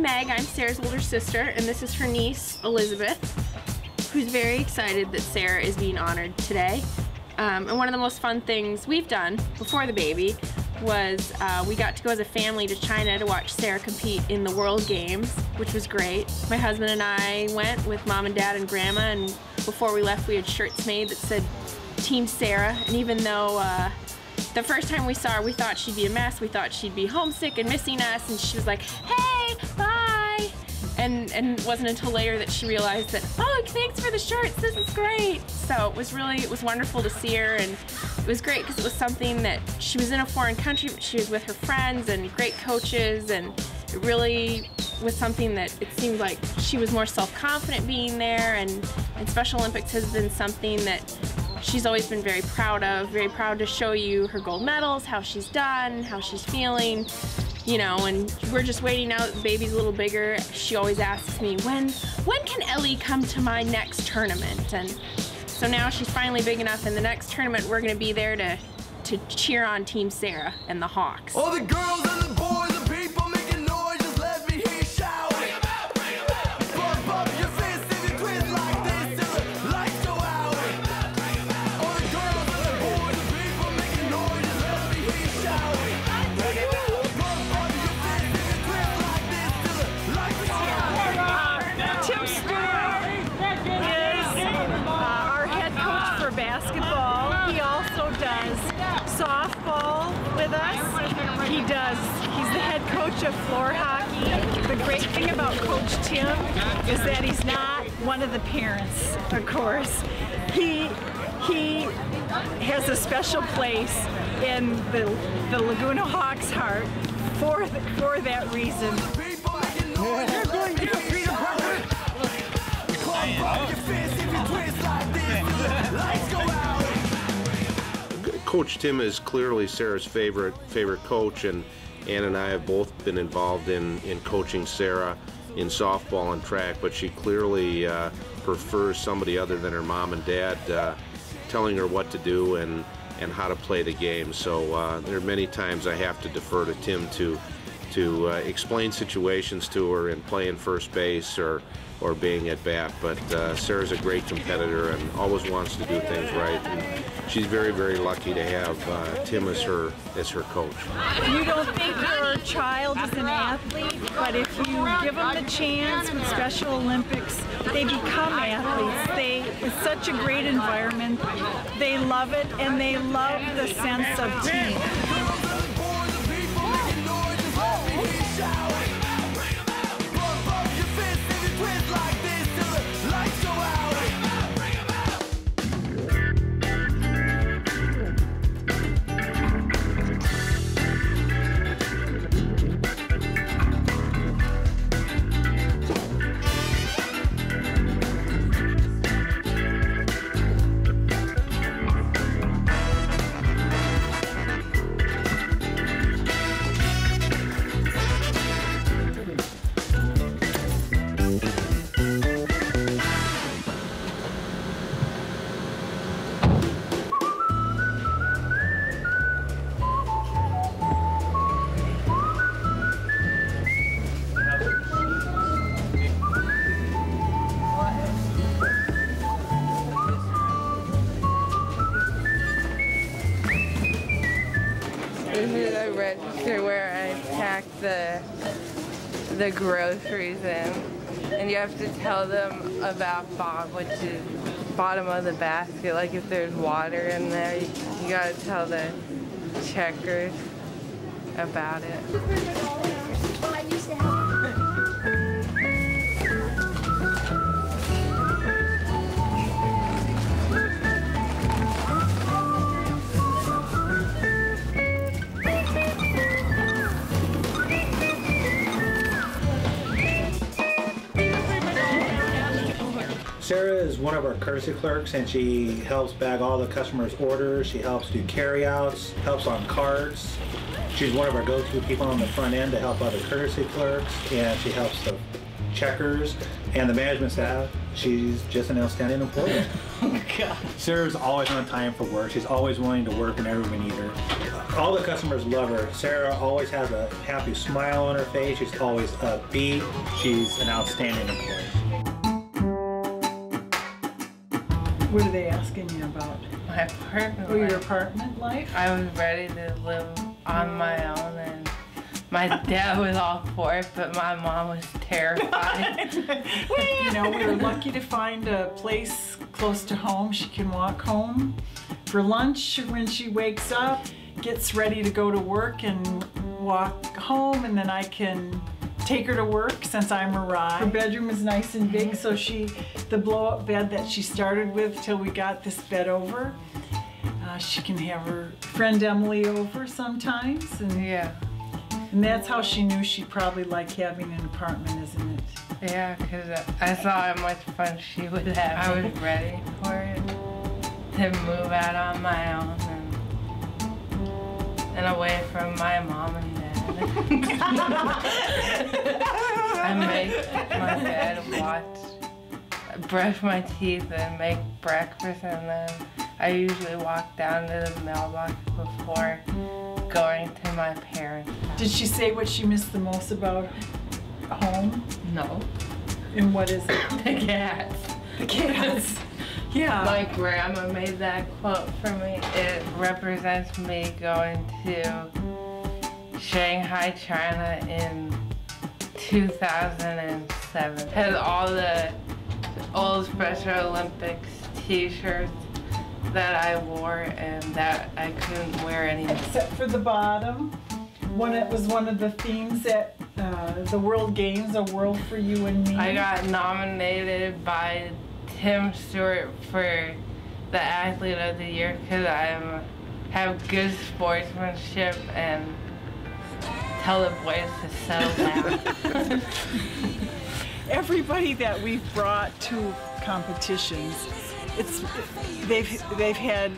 I'm Meg, I'm Sarah's older sister, and this is her niece, Elizabeth, who's very excited that Sara is being honored today. And one of the most fun things we've done before the baby was we got to go as a family to China to watch Sara compete in the World Games, which was great. My husband and I went with Mom and Dad and Grandma, and before we left we had shirts made that said Team Sara, and even though the first time we saw her we thought she'd be a mess, we thought she'd be homesick and missing us, and she was like, hey, bye! And it wasn't until later that she realized that, oh, thanks for the shirts, this is great. So it was wonderful to see her, and it was great because it was something that she was in a foreign country, but she was with her friends and great coaches, and it really was something that it seemed like she was more self-confident being there, and Special Olympics has been something that she's always been very proud of, very proud to show you her gold medals, how she's done, how she's feeling. You know, and we're just waiting now that the baby's a little bigger. She always asks me, when can Ellie come to my next tournament? And so now she's finally big enough, and the next tournament we're gonna be there to cheer on Team Sara and the Hawks. All the girls and the boys and people making noise, just let me hear you shout. Bring 'em out, bring 'em out. Pump up your fist if you twist like this till the lights go out. Bring 'em out, bring 'em out. All the girls and the boys and people making noise, just let me hear you shout. Bring 'em out. Basketball. He also does softball with us. He's the head coach of floor hockey. The great thing about Coach Tim is that he's not one of the parents, of course. He has a special place in the Laguna Hawks' heart for that reason. You're going to get freedom, brother. Coach Tim is clearly Sara's favorite coach, and Ann and I have both been involved in coaching Sara in softball and track, but she clearly prefers somebody other than her mom and dad telling her what to do and how to play the game. So there are many times I have to defer to Tim to explain situations to her and playing first base or being at bat, but Sara's a great competitor and always wants to do things right, and she's very, very lucky to have Tim as her coach. You don't think your child is an athlete, but if you give them the chance with Special Olympics, they become athletes. It's such a great environment. They love it, and they love the sense of team. This is a register where I pack the groceries in, and you have to tell them about Bob, which is bottom of the basket. Like if there's water in there, you gotta tell the checkers about it. Sara is one of our courtesy clerks, and she helps bag all the customers' orders. She helps do carryouts, helps on cards. She's one of our go-to people on the front end to help other courtesy clerks, and she helps the checkers, and the management staff. She's just an outstanding employee. God. Sarah's always on time for work. She's always willing to work whenever we need her. All the customers love her. Sarah always has a happy smile on her face. She's always upbeat. She's an outstanding employee. What are they asking you about? My apartment. Oh, your life. apartment life? I was ready to live on my own, and my dad was all for it, but my mom was terrified. You know, we were lucky to find a place close to home. She can walk home for lunch when she wakes up, gets ready to go to work and walk home, and then I can take her to work since I'm a ride. Her bedroom is nice and big, so the blow-up bed that she started with till we got this bed over, she can have her friend Emily over sometimes, and Yeah. and that's how she knew she probably liked having an apartment, isn't it? Yeah, because I saw how much fun she would have. I was ready for it to move out on my own and away from my mom and dad. I make my bed, brush my teeth, and make breakfast, and then I usually walk down to the mailbox before going to my parents' house. Did she say what she missed the most about home? No. And what is it? The cats. The cats. Yeah. My grandma made that quote for me. It represents me going to Shanghai, China in 2007. Has all the old Special Olympics t-shirts that I wore and that I couldn't wear anymore. Except for the bottom. It was one of the themes at the World Games, A World for You and Me. I got nominated by Tim Stewart for the Athlete of the Year because I have good sportsmanship and tell the boys to settle down. Everybody that we've brought to competitions, they've had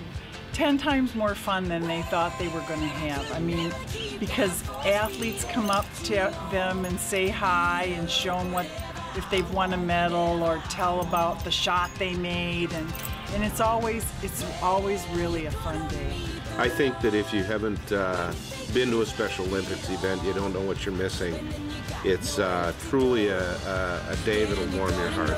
10 times more fun than they thought they were going to have. I mean, because athletes come up to them and say hi and show them if they've won a medal or tell about the shot they made, and it's always really a fun day. I think that if you haven't been to a Special Olympics event, you don't know what you're missing. It's truly a day that'll warm your heart.